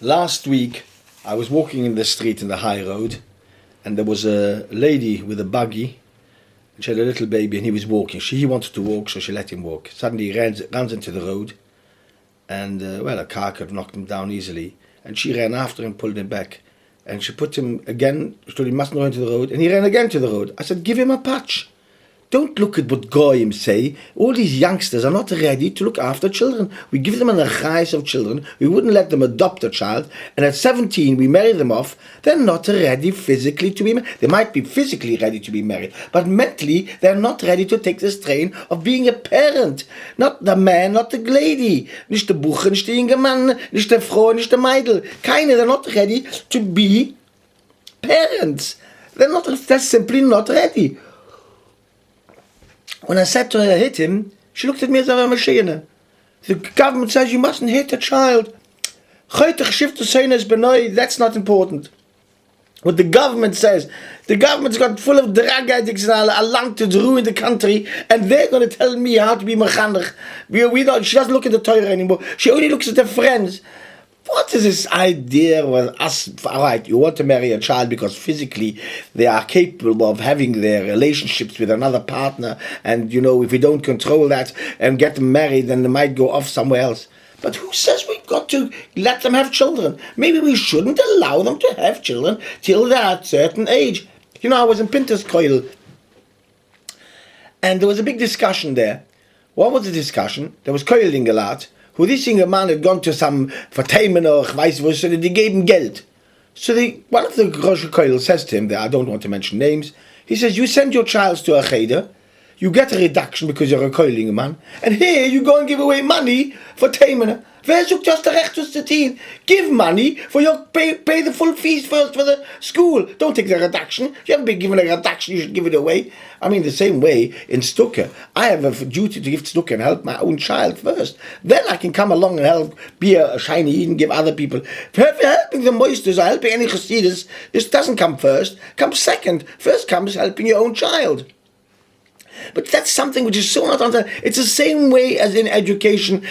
Last week, I was walking in the street in the high road, and there was a lady with a buggy, and she had a little baby, and he was walking. He wanted to walk, so she let him walk. Suddenly, he runs into the road, and a car could have knocked him down easily. And she ran after him, pulled him back, and she put him again. She told him he mustn't go into the road, and he ran again to the road. I said, give him a patch. Don't look at what Goyim say. All these youngsters are not ready to look after children. We give them an achais of children. We wouldn't let them adopt a child. And at 17, we marry them off. They're not ready physically to be married. They might be physically ready to be married, but mentally, they're not ready to take the strain of being a parent. Not the man, not the lady. Nicht der Bucher, nicht der junge Mann, nicht der Frau, nicht der Meidl. Keine, they're not ready to be parents. They're simply not ready. When I said to her, hit him, she looked at me as if I'm a shayna. The government says you mustn't hit a child. That's not important. What the government says, the government's got full of drug addicts and along to ruin the country, and they're going to tell me how to be mechanech. She doesn't look at the Torah anymore. She only looks at her friends. What is this idea with us? All right, you want to marry a child because physically they are capable of having their relationships with another partner, and if we don't control that and get them married, then they might go off somewhere else. But who says we've got to let them have children? Maybe we shouldn't allow them to have children till they're at a certain age. I was in Pinter's Koil, and there was a big discussion there. What was the discussion? There was Koiling a lot. Who this young man had gone to some Verteimen or weiß was, so they gave him Geld. So one of the Rosh Koil says to him, I don't want to mention names, he says, you send your child to a cheder, you get a reduction because you're a Koiling man, and here you go and give away money for Teimener. Wer sucht das Recht zu ziehen? Give money for your pay the full fees first for the school. Don't take the reduction. You haven't been given a reduction, you should give it away. I mean, the same way in Stukke. I have a duty to give Stukke and help my own child first. Then I can come along and help, be a shiny and give other people. Helping the moisters or helping any chassidus, this doesn't come first, comes second. First comes helping your own child. But that's something which is so not understood. It's the same way as in education,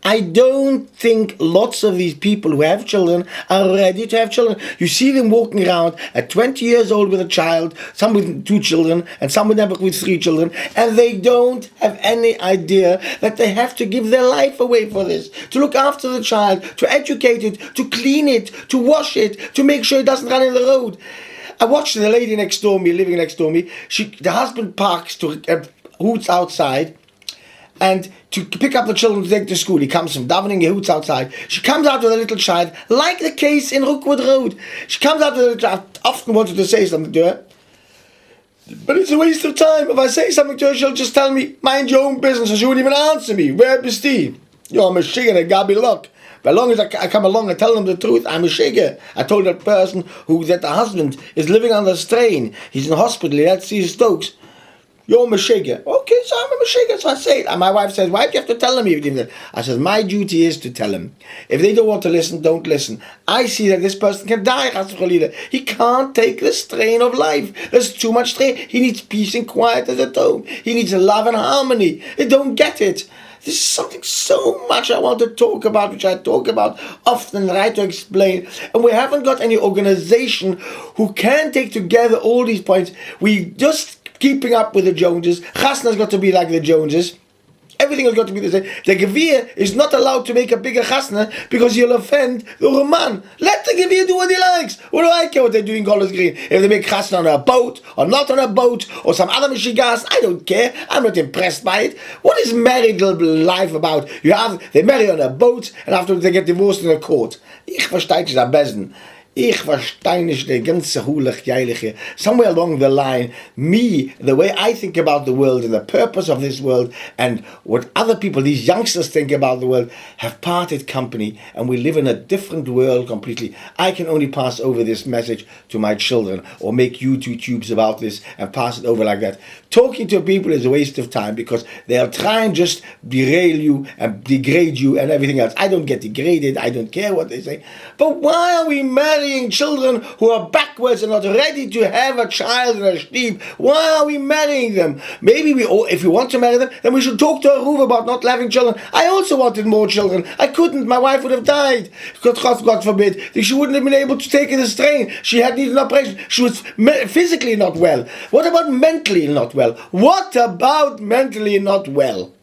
I don't think lots of these people who have children are ready to have children. You see them walking around at 20 years old with a child, some with 2 children, and some with 3 children, and they don't have any idea that they have to give their life away for this, to look after the child, to educate it, to clean it, to wash it, to make sure it doesn't run in the road. I watched the lady living next door me. The husband parks to hoots outside, and to pick up the children to take to school. He comes from davening, he hoots outside. She comes out with a little child, like the case in Rookwood Road. She comes out with a little child. I often wanted to say something to her, but it's a waste of time. If I say something to her, she'll just tell me, mind your own business, and she won't even answer me. Where is Steve? You're a machine, a Gabi luck. As long as I come along and tell them the truth, I'm a shigger. I told that person that the husband is living under strain. He's in hospital, he had to see his Stokes. You're a mashigger. Okay, so I'm a mashigger, so I say it. And my wife says, why do you have to tell them everything? I said, my duty is to tell them. If they don't want to listen, don't listen. I see that this person can die. He can't take the strain of life. There's too much strain. He needs peace and quiet at home. He needs love and harmony. They don't get it. This is something so much I want to talk about, which I talk about often, try to explain. And we haven't got any organization who can take together all these points. We just keeping up with the Joneses. Chasna's got to be like the Joneses. Everything has got to be the same. The Gevir is not allowed to make a bigger chasna because he'll offend the Roman. Let the Gevir do what he likes. What do I care what they're doing in Golders Green? If they make chasna on a boat or not on a boat or some other mishigas, I don't care. I'm not impressed by it. What is marital life about? They marry on a boat and afterwards they get divorced in a court. Ich verstehe es am besten. Ich verstehe nicht die ganze Hulech. Somewhere along the line, the way I think about the world and the purpose of this world and what other people, these youngsters think about the world, have parted company and we live in a different world completely. I can only pass over this message to my children or make YouTubes about this and pass it over like that. Talking to people is a waste of time because they'll try and just derail you and degrade you and everything else. I don't get degraded. I don't care what they say. But why are we married marrying children who are backwards and not ready to have a child in a steep. Why are we marrying them? Maybe if we want to marry them, then we should talk to Aruv about not having children. I also wanted more children. I couldn't. My wife would have died. God forbid. She wouldn't have been able to take the strain. She had needed an operation. She was physically not well. What about mentally not well? What about mentally not well?